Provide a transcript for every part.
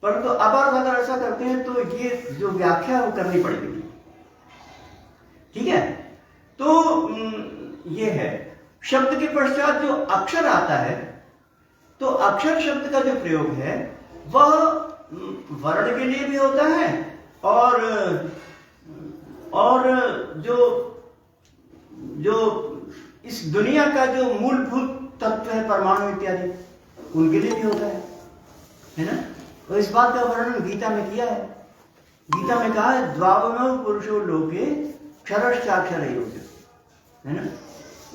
परंतु अब अगर ऐसा करते हैं तो ये जो व्याख्या है वो करनी पड़ेगी। ठीक है, तो ये है शब्द के पश्चात जो अक्षर आता है, तो अक्षर शब्द का जो प्रयोग है वह वर्ण के लिए भी होता है और जो जो इस दुनिया का जो मूलभूत तत्व है परमाणु इत्यादि उनके लिए भी होता है ना। तो इस बात का वर्णन गीता में किया है। गीता में कहा है द्वावमो पुरुषो लोके क्षरश्चाक्षर है ना।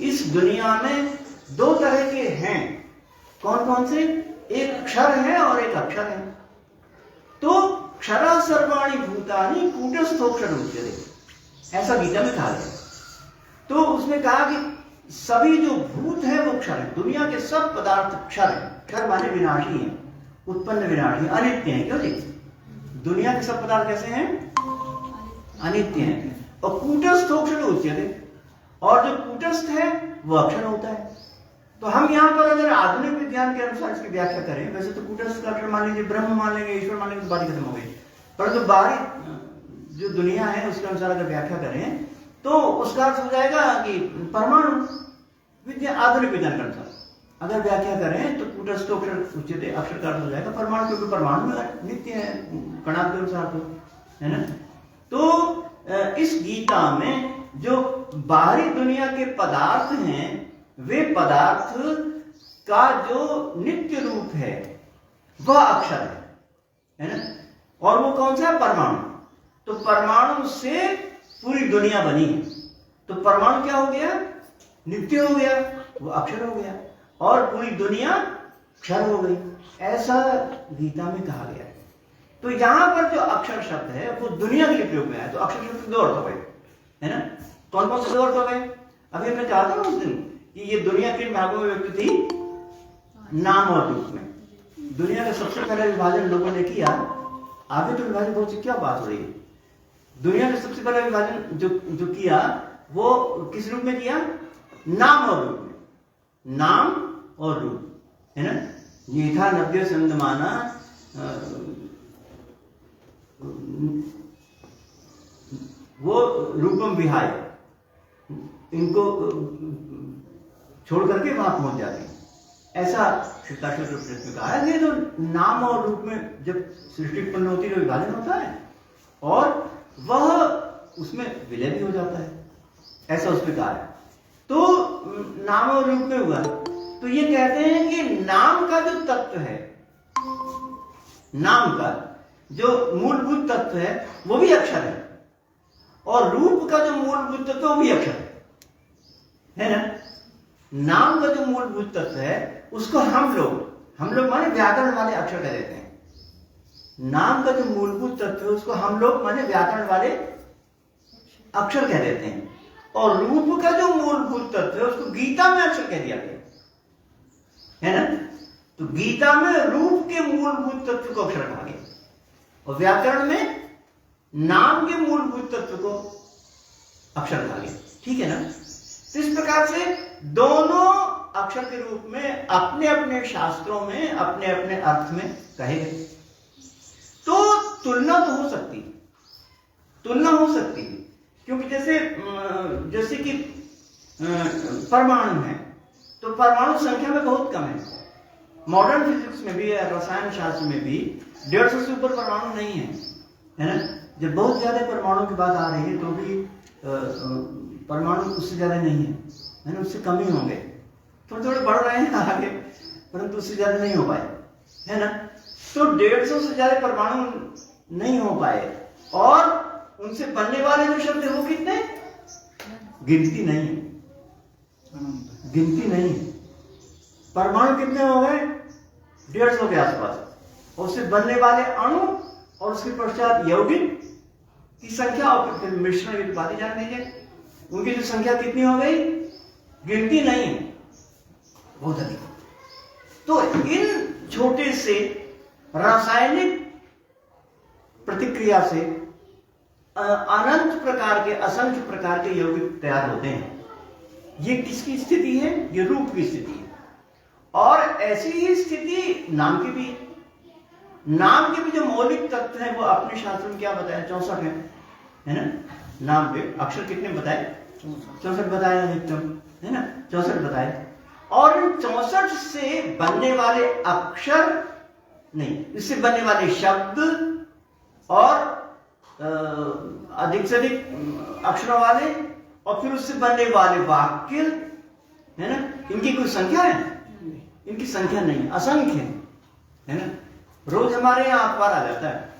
इस दुनिया में दो तरह के हैं। कौन कौन से? एक क्षर है और एक अक्षर है। तो क्षरा सर्वाणि भूतानि कूटस्थोक्षर उच्यते, ऐसा गीता में कहा गया। तो उसमें कहा कि सभी जो भूत है वो क्षर है। दुनिया के सब पदार्थ क्षर है। क्षर माने विनाशी है, उत्पन्न विनाशी, अनित्य है। क्यों जी? दुनिया के सब पदार्थ कैसे हैं? अनित्य हैं। और कूटस्थोक्षर उच्यते, और जो कूटस्थ है वो अक्षर होता है। तो हम यहाँ पर अगर आधुनिक विज्ञान के अनुसार इसकी व्याख्या करें, वैसे तो कूटस्थ का अक्षर मान लीजिए, ब्रह्म मान लेंगे, ईश्वर मान लेंगे, तो बात खत्म हो गई। परंतु बाहरी जो दुनिया है उसके अनुसार अगर व्याख्या करें तो उसका अर्थ हो जाएगा कि परमाणु विज्ञान, आधुनिक विज्ञान के अनुसार अगर व्याख्या करें तो कूटस्थोक्षर उच्यते, अक्षर का अर्थ हो जाएगा परमाणु, क्योंकि परमाणु नित्य है कणाद के अनुसार, तो है ना। तो इस गीता में जो बाहरी दुनिया के पदार्थ हैं वे पदार्थ का जो नित्य रूप है वह अक्षर है ना। और वो कौन सा है? परमाणु। तो परमाणु से पूरी दुनिया बनी है। तो परमाणु क्या हो गया? नित्य हो गया, वो अक्षर हो गया, और पूरी दुनिया क्षर हो गई। ऐसा गीता में कहा गया है। तो यहां पर जो अक्षर शब्द है वो दुनिया के लिए प्रयोग में है। तो अक्षर शब्द दो अर्थ हो गए, है ना। कौन कौन से दो अर्थ हो गए? अभी हमने कहा था ना उस दिन कि ये दुनिया के भागों में व्यक्त थी नाम और रूप में। दुनिया का सबसे पहला विभाजन लोगों ने किया। आगे तो विभाजन बहुत सी क्या बात हो रही है। दुनिया का सबसे पहला विभाजन जो किया वो किस रूप में किया? नाम और रूप में। नाम और रूप, है ना। ये था नव्य संदमाना वो रूपम विहाय, इनको छोड़ करके वहां पहुंच जाते हैं। ऐसा श्वेताश्वतर उपनिषद में कहा है। ये तो नाम और रूप में जब सृष्टि उत्पन्न होती है तो विभाजन होता है और वह उसमें विलय भी हो जाता है, ऐसा उसमें कहा है। तो नाम और रूप में हुआ। तो ये कहते हैं कि नाम का जो तत्व है, नाम का जो मूलभूत तत्व है वो भी अक्षर है, और रूप का जो मूलभूत तत्व वो भी अक्षर है ना। नाम का जो मूलभूत तत्व है उसको हम लोग माने व्याकरण वाले अक्षर कह देते हैं। नाम का जो मूलभूत तत्व है उसको हम लोग माने व्याकरण वाले अक्षर कह देते हैं, और रूप का जो मूलभूत तत्व है उसको गीता में अक्षर कह दिया गया, है ना। तो गीता में रूप के मूलभूत तत्व को अक्षर कहा गया, और व्याकरण में नाम के मूलभूत तत्व को अक्षर कहा गया। ठीक है ना। तो इस प्रकार से दोनों अक्षर के रूप में अपने अपने शास्त्रों में अपने अपने अर्थ में कहे गए। तो तुलना तो हो सकती है, तुलना हो सकती है, क्योंकि जैसे कि परमाणु है तो परमाणु संख्या में बहुत कम है। मॉडर्न फिजिक्स में भी, रसायन शास्त्र में भी 150 से ऊपर परमाणु नहीं है ना। जब बहुत ज्यादा परमाणु की बात आ रही है तो भी परमाणु उससे ज्यादा नहीं है ना, उससे कम ही होंगे। थोड़े थोड़े बढ़ रहे हैं आगे, परंतु उससे ज्यादा नहीं हो पाए, है ना। तो 150 से ज्यादा परमाणु नहीं हो पाए, और उनसे बनने वाले जो शब्द है वो कितने? गिनती नहीं है, गिनती नहीं है। परमाणु कितने हो गए? 150 के आसपास। और उससे बनने वाले अणु और उसके पश्चात यौगिक की संख्या, और फिर मिश्रण की बातें जान लीजिए, उनकी जो संख्या कितनी हो गई? गिनती नहीं है, बहुत अधिक। तो इन छोटे से रासायनिक प्रतिक्रिया से अनंत प्रकार के, असंख्य प्रकार के यौगिक तैयार होते हैं। ये किसकी स्थिति है? ये रूप की स्थिति है। और ऐसी ही स्थिति नाम की भी है। नाम के भी जो मौलिक तत्व हैं वो अपने शास्त्र में क्या बताया, 64 है ना। नाम के अक्षर कितने बताए, 64 बताए अधिकतम, है ना, 64 बताए। और इन 64 से बनने वाले अक्षर नहीं, इससे बनने वाले शब्द और अधिक से अधिक अक्षरों वाले, और फिर उससे बनने वाले वाक्य, है ना, इनकी कोई संख्या है, इनकी संख्या नहीं, असंख्य है ना। रोज हमारे यहाँ अखबार आ जाता है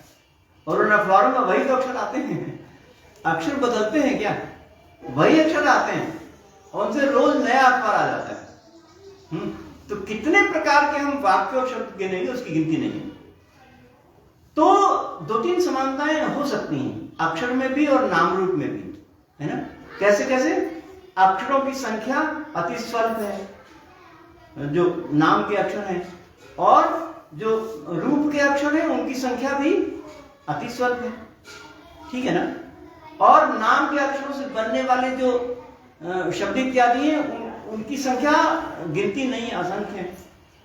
और उन अखबारों में वही तो अक्षर आते हैं, अक्षर बदलते हैं क्या, वही अक्षर आते हैं और उनसे रोज नया अखबार आ जाता है। तो कितने प्रकार के हम वाक्य और शब्द गिनेंगे, उसकी गिनती नहीं है। तो 2-3 समानताएं हो सकती हैं अक्षर में भी और नाम रूप में भी, है ना। कैसे कैसे, अक्षरों की संख्या अति स्वल्प है जो नाम के अक्षर हैं, और जो रूप के अक्षर हैं उनकी संख्या भी अति स्वल्प है, ठीक है ना। और नाम के अक्षरों से बनने वाले जो शब्द इत्यादि हैं उनकी संख्या गिनती नहीं, असंख्य है।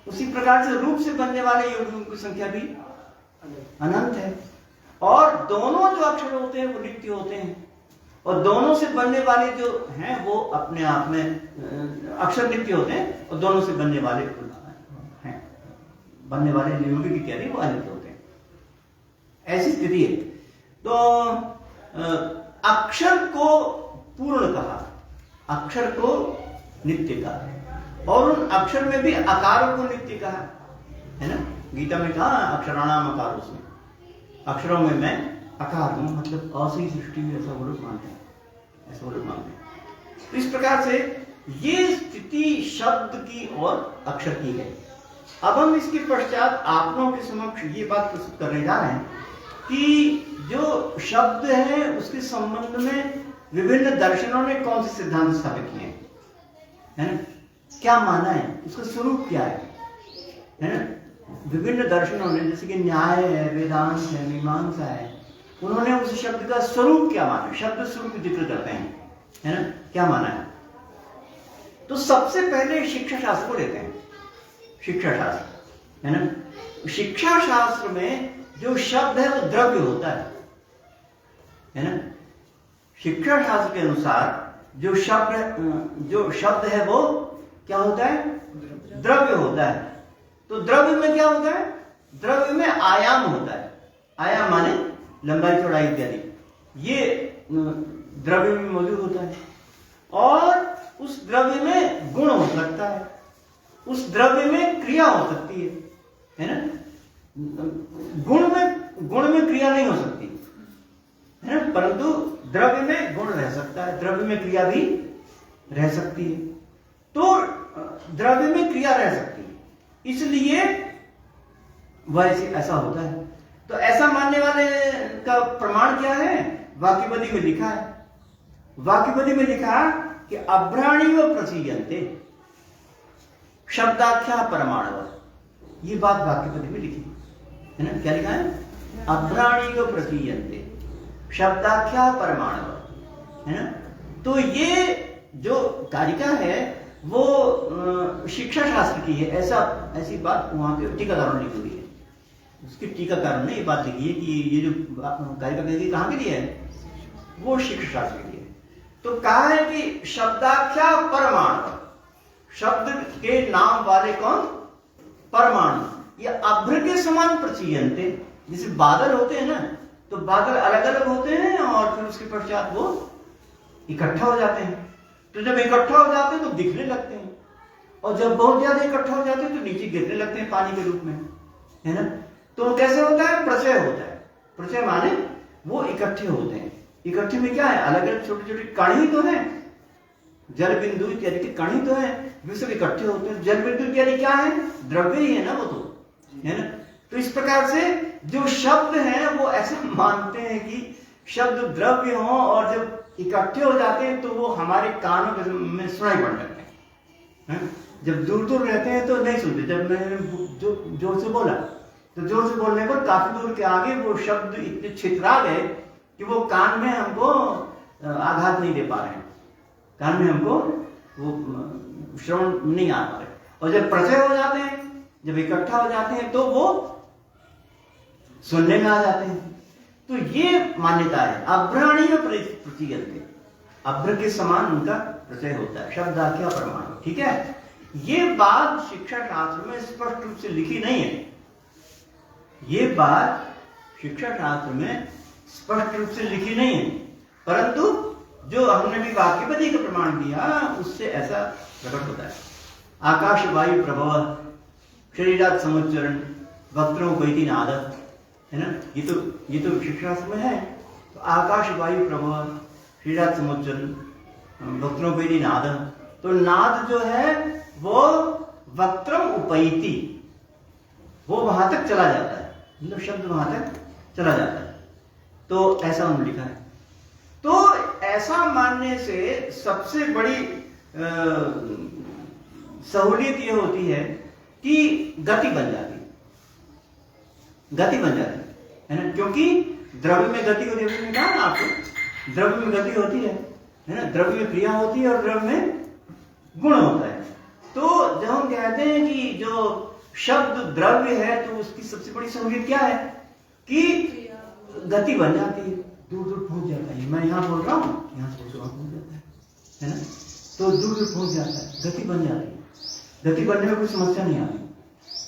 उसी प्रकार से रूप से बनने वाले यौगिकों की संख्या भी अनंत है। और दोनों जो अक्षर होते हैं वो नित्य होते हैं, और दोनों से बनने वाले जो हैं वो अपने आप में अक्षर नित्य होते हैं, और दोनों से बनने वाले हैं, बनने वाले यौगिक इत्यादि वो अनित्य होते हैं। ऐसी स्थिति है। तो अक्षर को पूर्ण कहा, अक्षर को नित्य कहा, और उन अक्षर में भी आकारों को नित्य कहा, है ना। गीता में कहा अक्षराणाम अकारोस्मि, अक्षरों में मैं आकार हूं, मतलब असही सृष्टि में, ऐसा वो लोग मानते हैं, ऐसा वो लोग मानते हैं। तो इस प्रकार से ये स्थिति शब्द की और अक्षर की है। अब हम इसके पश्चात आप लोगों के समक्ष ये बात प्रस्तुत करने जा रहे हैं कि जो शब्द है उसके संबंध में विभिन्न दर्शनों ने कौन से सिद्धांत स्थापित किए हैं, है ना, क्या माना है, उसका स्वरूप क्या है ना। विभिन्न दर्शनों ने, जैसे कि न्याय है, वेदांत है, मीमांसा है, उन्होंने उस शब्द का स्वरूप क्या माना, शब्द स्वरूप जिक्र करते हैं, है ना, क्या माना है। तो सबसे पहले शिक्षा शास्त्र को लेते हैं, शिक्षा शास्त्र, है ना। शिक्षा शास्त्र में जो शब्द है वो द्रव्य होता है ना। शिक्षा शास्त्र के अनुसार जो शब्द है वो क्या होता है, द्रव्य होता है। तो द्रव्य में क्या होता है, द्रव्य में आयाम होता है, आयाम माने लंबाई चौड़ाई इत्यादि, ये द्रव्य में मौजूद होता है। और उस द्रव्य में गुण हो सकता है, उस द्रव्य में क्रिया हो सकती है ना। गुण में क्रिया नहीं हो सकती, है ना, परंतु द्रव्य में गुण रह सकता है, द्रव्य में क्रिया भी रह सकती है। तो द्रव्य में क्रिया रह सकती है, इसलिए वैसे ऐसा होता है। तो ऐसा मानने वाले का प्रमाण क्या है, वाक्यपदी में लिखा है, वाक्यपदी में लिखा कि अभ्राणीव प्रचीयन्ते शब्दाख्या परमाणव, ये बात वाक्यपदी में लिखी है ना। क्या लिखा है, अभ्राणीव प्रचीयन्ते शब्दाख्या परमाणव, है ना। तो ये जो कारिका है वो शिक्षा शास्त्र की है, ऐसी बात वहां के टीकाकारों ने लिखी है। उसके टीकाकारों ने ये बात लिखी है कि ये जो कारिका कहाँ के लिए है, वो शिक्षा शास्त्र के लिए। तो कहा है कि शब्दाख्या परमाणु, शब्द के नाम वाले कौन, परमाणु, ये अभ्र के समान प्रचीयन्ते, जैसे बादल होते हैं ना, तो बादल अलग अलग होते हैं और फिर उसके पश्चात वो इकट्ठा हो जाते हैं। तो जब इकट्ठा हो जाते हैं तो दिखने लगते हैं, और जब बहुत ज्यादा इकट्ठा हो जाते हैं तो नीचे गिरने लगते हैं पानी के रूप में, है ना। तो कैसे होता है, प्रचय होता है। प्रचय माने वो इकट्ठे होते हैं। इकट्ठे में क्या है, अलग अलग छोटे छोटे कण ही तो है, जल बिंदु इत्यादि के कण ही तो है, वे सब इकट्ठे होते हैं। जल बिंदु इत्यादि क्या है, द्रव्य ही है ना वो तो, है ना। तो इस प्रकार से जो शब्द हैं वो ऐसा मानते हैं कि शब्द द्रव्य हो, और जब इकट्ठे हो जाते हैं तो वो हमारे कानों में सुनाई पड़ जाते हैं। जब दूर दूर रहते हैं तो नहीं सुनते, जब मैंने जोर से बोला तो जोर से बोलने पर काफी दूर के आगे वो शब्द इतने छितरा गए कि वो कान में हमको आघात नहीं दे पा रहे हैं, कान में हमको वो श्रवण नहीं आ पा रहे। और जब प्रचय हो जाते हैं, जब इकट्ठा हो जाते हैं तो वो सुनने में आ जाते हैं। तो ये मान्यता है अभ्राणीय प्रतीयन्ते, अभ्र के समान उनका प्रत्यय होता है, शब्दाख्या प्रमाण। ठीक है, ये बात शिक्षा शास्त्र में स्पष्ट रूप से लिखी नहीं है, ये बात शिक्षा शास्त्र में स्पष्ट रूप से लिखी नहीं है, परंतु जो हमने भी वाक्यपदी का प्रमाण दिया उससे ऐसा प्रकट होता है। आकाश वायु प्रभव शरीरात समुच्चरण वक्त्रों कोई नाद, है ना, ये तो शिक्षा शास्त्र में है। तो आकाश वायु प्रभव शरीरात समुच्चरण वक्त्रों कोई नाद, तो नाद जो है वो वक्त्रम उपैति, वो वहां तक चला जाता है, मतलब शब्द वहां तक चला जाता है। तो ऐसा उन्होंने लिखा है। तो ऐसा मानने से सबसे बड़ी सहूलियत ये होती है कि गति बन जाती है, गति बन जाती है ना, क्योंकि द्रव्य में गति होती है, मैंने कहा ना आपको, द्रव्य में गति होती है ना, द्रव्य में क्रिया होती है और द्रव्य में गुण होता है। तो जब हम कहते हैं कि जो शब्द द्रव्य है तो उसकी सबसे बड़ी सहूलियत क्या है कि गति बन जाती है, दूर दूर पहुंच जाता है। मैं यहाँ बोल रहा हूँ, यहाँ से वहां पहुंच जाता है ना, तो दूर दूर पहुंच जाता है, गति बन जाती है, गति बनने में कोई समस्या नहीं आती।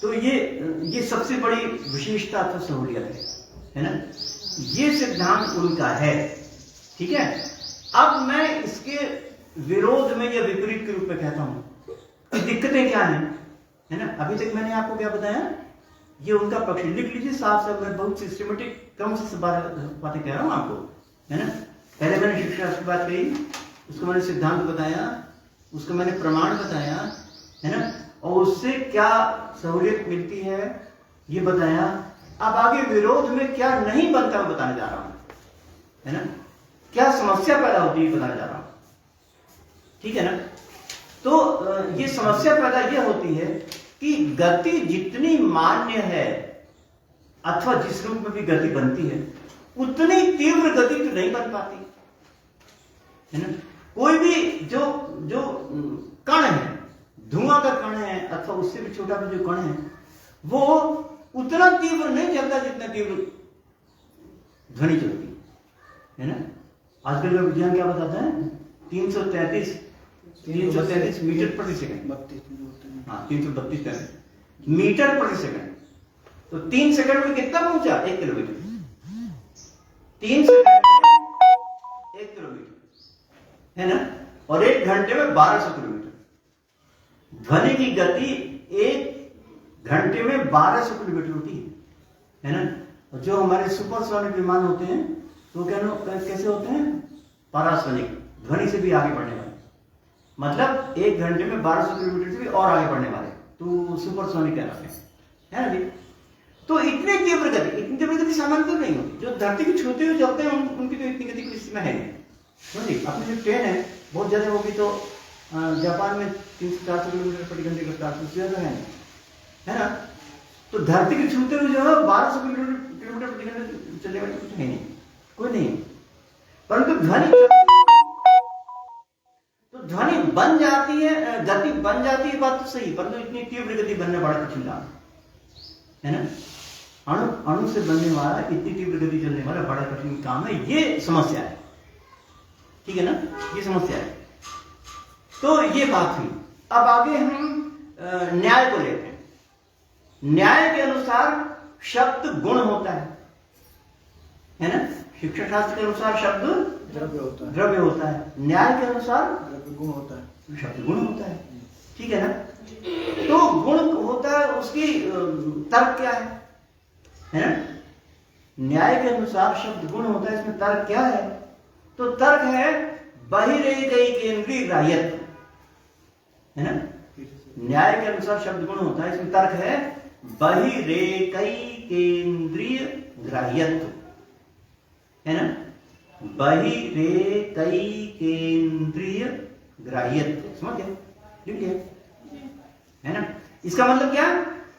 तो ये सबसे बड़ी विशेषता अथवा सहूलियत है ना, ये सिद्धांत उनका है। ठीक है, अब मैं इसके विरोध में या विपरीत के रूप में कहता हूं कि दिक्कतें क्या हैं, है ना। अभी तक मैंने आपको क्या बताया, ये उनका पक्ष, लिख लीजिए साफ साफ, मैं बहुत सिस्टमेटिक क्रम से बातें कह रहा हूं आपको, है ना। पहले मैंने शिक्षा की बात कही, उसको मैंने सिद्धांत बताया, उसको मैंने प्रमाण बताया, है ना, और उससे क्या सहूलियत मिलती है ये बताया। अब आगे विरोध में क्या नहीं बनता मैं बताने जा रहा हूं, है ना, क्या समस्या पैदा होती है बताने जा रहा हूं। ठीक है ना। तो ये समस्या पैदा ये होती है कि गति जितनी मान्य है अथवा जिस रूप में भी गति बनती है उतनी तीव्र गति तो नहीं बन पाती, है ना। कोई भी जो कण है, धुआं का कण है अथवा उससे भी छोटा भी जो कण है, वो उतना तीव्र नहीं चलता जितना तीव्र ध्वनि चलती है ना। आजकल का विज्ञान क्या बताता है, 333 मीटर प्रति सेकंड, हाँ 332 मीटर प्रति सेकंड। तो 3 सेकंड में कितना पहुंचा, 1 किलोमीटर। 3 सेकंड में 1 किलोमीटर, है ना, और 1 घंटे में 1200 किलोमीटर। ध्वनि की गति 1 घंटे में 1200 किलोमीटर होती है ना। और जो हमारे सुपरसोनिक विमान होते हैं तो कैसे होते हैं, पारासोनिक, ध्वनि से भी आगे बढ़ने वाले, मतलब 1 घंटे में 1200 किलोमीटर से भी और आगे बढ़ने वाले, तो सुपरसोनिक कहलाते हैं, है ना जी। तो इतनी तीव्र गति सामान्य तो नहीं होती, जो धरती को छूते हुए चलते हैं उनकी तो इतनी गति किसी में है नहीं। अपनी जो ट्रेन है बहुत ज्यादा होगी तो जापान में 300-400 किलोमीटर प्रति घंटे रफ्तार से ज्यादा है ना। तो धरती को छूते हुए जो है 1200 किलोमीटर प्रति घंटे चलने वाली कुछ है नहीं, कोई नहीं। परंतु ध्वनि बन जाती है, गति बन जाती है, बात तो सही, परंतु इतनी तीव्र गति बनना बड़ा कठिन काम है ना। अणु से बनने वाला इतनी तीव्र गति चलने वाला बड़ा कठिन काम है, ये समस्या है। ठीक है ना, ये समस्या है। तो ये बात हुई। अब आगे हम न्याय को लेते हैं। न्याय के अनुसार शब्द गुण होता है ना। शिक्षा शास्त्र के अनुसार शब्द द्रव्य होता है, न्याय के अनुसार गुण होता है, शब्द गुण होता है। ठीक है ना। तो गुण होता है, उसकी तर्क क्या है ना। न्याय के अनुसार शब्द गुण होता है, इसमें तर्क क्या है, तो तर्क है बहिरेकैकेन्द्रिय ग्राह्यत्व, है ना। न्याय के अनुसार शब्द गुण होता है, इसमें तर्क है बहिरेकैकेन्द्रिय ग्राह्यत्व, है ना। बहिरेकैकेन्द्रिय ग्राह्यत्व, समझ गए, लिख लिया, है ना। इसका मतलब क्या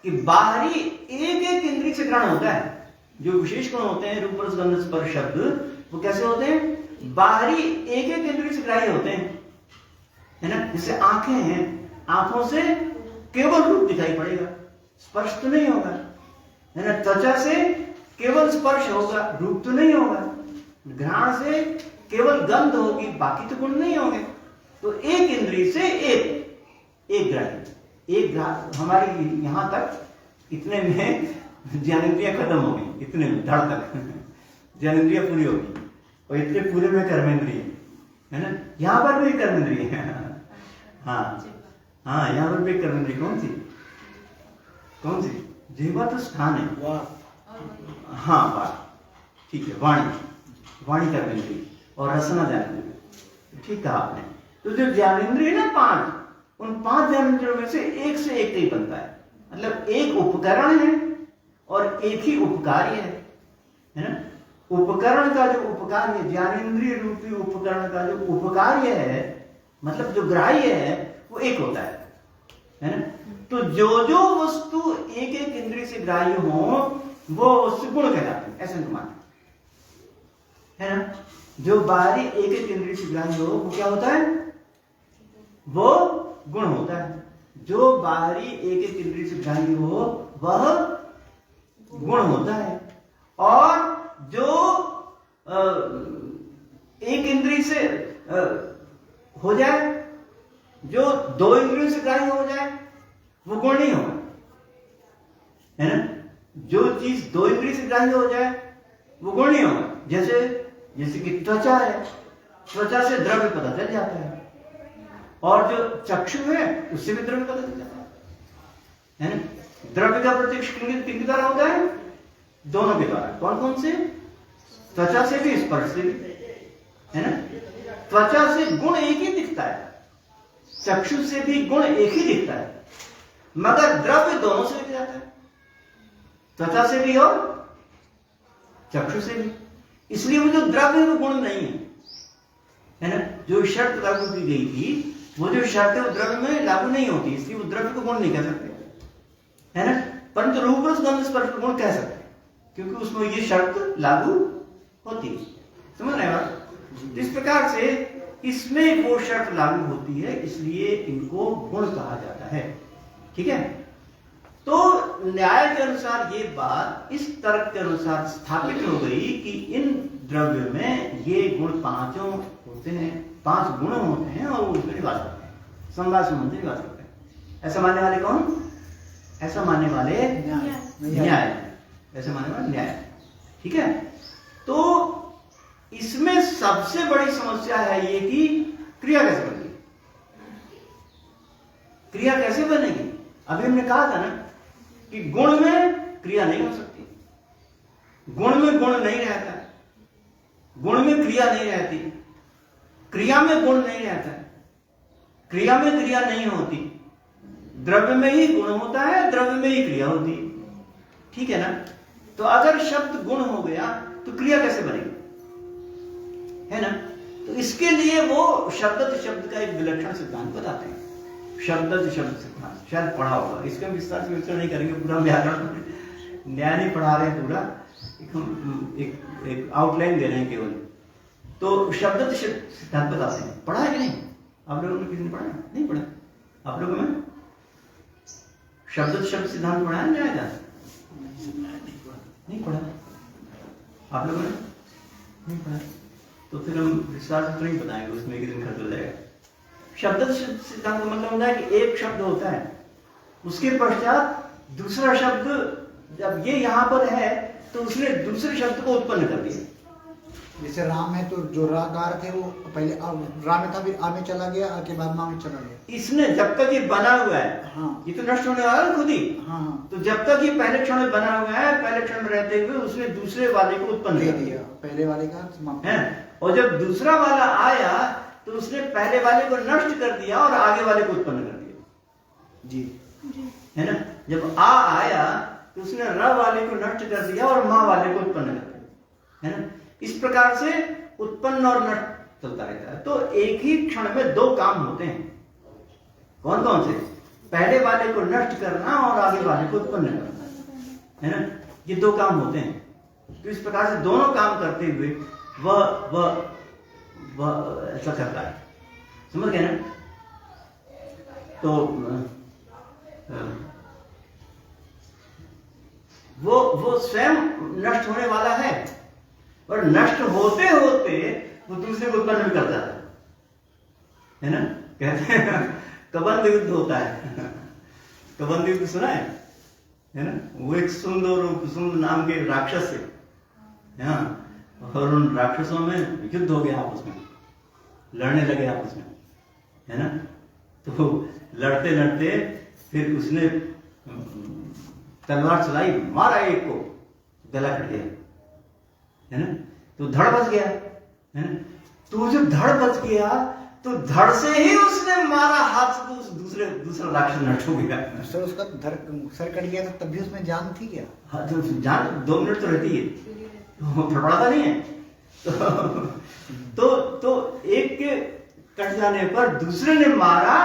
कि बाहरी एक इंद्रिय से ग्रहण होता है। जो विशेष गुण होते हैं रूप रस गंध स्पर्श शब्द, वो कैसे होते हैं, बाहरी एक इंद्रिय से ग्राह्य होते हैं, है ना। जैसे आंखें हैं, आंखों से केवल रूप दिखाई पड़ेगा, स्पर्श तो नहीं होगा, है ना। त्वचा से केवल स्पर्श होगा, रूप तो नहीं होगा। घ्राण से केवल गंध होगी, बाकी तो गुण नहीं होंगे। तो एक इंद्रिय से एक ग्राह्य, हमारी यहां तक, इतने में ज्ञानेंद्रियां खत्म हो गई, इतने में धड़ तक ज्ञानेंद्रियां पूरी होगी, और इतने पूरे में कर्मेंद्रिय है ना। यहां पर भी कर्मेंद्रिय है। हाँ हाँ, यहाँ पर भी कर्मेंद्रिय कौन सी? जिह्वा तो स्थान है। हाँ वाह, ठीक है। वाणी कर्मेंद्रिय और रसना ज्ञानेंद्रिय, ठीक कहा आपने। तो जो ज्ञानेंद्रिय है ना 5, उन 5 ज्ञानेंद्रियों में से एक ही बनता है। मतलब एक उपकरण है और एक ही उपकार्य है ना। उपकरण का जो उपकार्य, ज्ञानेंद्रिय रूपी उपकरण का जो उपकार्य है, मतलब जो ग्राह्य है, वो एक होता है ना। तो जो वस्तु एक इंद्रिय से ग्राह्य हो, वो वस्तु गुण कहलाते हैं, ऐसे मानते है ना। जो बाहरी एक इंद्रिय से ग्राह्य हो, वो क्या होता है? वो गुण होता है। जो बाहरी एक इंद्रिय से ग्राह्य हो, वह गुण होता है। और जो एक इंद्रिय से हो जाए, जो 2 इंद्रियों से ग्राह्य हो जाए, वो गुण नहीं होगा, है ना। जो चीज 2 इंद्रिय से ग्राह्य हो जाए, वो गुण नहीं होगा। जैसे कि त्वचा है, त्वचा से द्रव्य पता चल जाता है, और जो चक्षु है, उससे भी द्रव्य पता चल जाता है ना। द्रव्य का प्रत्यक्ष किनके द्वारा होता है? दोनों के द्वारा। कौन से? त्वचा से भी, स्पर्श से भी, है ना। त्वचा से गुण एक ही दिखता है, चक्षु से भी गुण एक ही दिखता है, मगर द्रव्य दोनों से दिख जाता है, त्वचा से भी और चक्षु से भी। इसलिए वो जो द्रव्य है, वो गुण नहीं है ना। जो शर्त लागू की गई थी, वो जो शर्त है, वो द्रव्य में लागू नहीं होती, इसलिए वो द्रव्य को गुण नहीं कह सकते, है ना। परंतु रूप रस गंध स्पर्श को गुण कह सकते, क्योंकि उसमें ये शर्त लागू होती है। समझ रहे हैं बात? इस प्रकार से इसमें वो शर्त लागू होती है, इसलिए इनको गुण कहा जाता है। ठीक है। तो न्याय के अनुसार ये बात इस तर्क के अनुसार स्थापित हो गई कि इन द्रव्य में ये गुण 5 होते हैं, 5 गुण होते हैं, और वो उसमें निवास करते हैं, समवाय संबंध निवास करते हैं। ऐसा मानने वाले कौन? ऐसा मानने वाले न्याय, ऐसा मानने वाले न्याय। ठीक है। तो इसमें सबसे बड़ी समस्या है ये कि क्रिया कैसे बनेगी। क्रिया कैसे बनेगी? अभी हमने कहा था ना कि गुण में क्रिया नहीं हो सकती, गुण में गुण नहीं रहता, गुण में क्रिया नहीं रहती, क्रिया में गुण नहीं रहता, क्रिया में क्रिया नहीं होती, द्रव्य में ही गुण होता है, द्रव्य में ही क्रिया होती है। ठीक है ना। तो अगर शब्द गुण हो गया तो क्रिया कैसे बनेगी, है ना। तो इसके लिए वो शब्द का एक विलक्षण सिद्धांत बताते हैं, शब्द सिद्धांत। शायद पढ़ा होगा, इसका विस्तार से विस्तार नहीं करेंगे, पूरा व्याकरण न्याय नहीं पढ़ा रहे, पूरा एक आउटलाइन दे रहे हैं केवल। तो शब्द सिद्धांत बताते हैं। पढ़ा है कि नहीं आप लोगों ने? किसी ने पढ़ा? नहीं पढ़ा आप लोगों ने? शब्द सिद्धांत पढ़ा है न्याय का? नहीं पढ़ा आप लोगों ने? नहीं पढ़ा। तो फिर हम विस्तार से तो नहीं बताएंगे, उसमें एक दिन खत्म हो जाएगा। शब्द सिद्धांत का मतलब होता है कि एक शब्द होता है, उसके पश्चात दूसरा शब्द, जब ये यहां पर है तो उसने दूसरे शब्द को उत्पन्न कर दिया। जैसे राम है, तो जो राकार थे वो पहले राम था, फिर आ में चला गया, आ के बाद मां में चला गया। इसने जब तक ये बना हुआ है, हाँ, ये तो नष्ट होने वाला है खुद ही। हाँ, तो जब तक ये पहले क्षण में बना हुआ है, पहले क्षण में रहते हुए उसने दूसरे वाले को उत्पन्न कर दिया, पहले वाले का समाप्त है। और जब दूसरा वाला आया तो उसने पहले वाले को नष्ट कर दिया और आगे वाले को उत्पन्न कर दिया जी, है ना। जब आ आया तो उसने र वाले को नष्ट कर दिया और मां वाले को उत्पन्न कर दिया, है ना। इस प्रकार से उत्पन्न और नष्ट चलता रहता है। तो एक ही क्षण में 2 काम होते हैं। कौन कौन से? पहले वाले को नष्ट करना और आगे वाले को उत्पन्न करना, है ना। ये 2 काम होते हैं। तो इस प्रकार से दोनों काम करते हुए वह ऐसा करता है। समझ गए ना। तो वो स्वयं नष्ट होने वाला है, और नष्ट होते होते वो दूसरे को उत्पन्न भी करता है ना। कहते हैं कबंध युद्ध होता है, कबंध युद्ध सुना है ना। वो एक सुंद और कुसुम नाम के राक्षस थे, हाँ, और उन राक्षसों में युद्ध हो गया आपस में, लड़ने लगे आपस में, है ना। तो लड़ते लड़ते फिर उसने तलवार चलाई, मारा एक को, गला कट गया, है ना। तो धड़ बच गया, है ना। तो जब धड़ बच गया तो धड़ से ही उसने मारा हाथ से, तो दूसरा राक्षस नष्ट हो गया। सर उसका सर कट गया था तब भी उसमें जान थी क्या? हाँ, तो जान 2 मिनट तो रहती है, तो फड़फड़ाता नहीं है। तो एक के कट जाने पर दूसरे ने मारा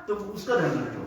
तो उसका धड़ नष्ट हो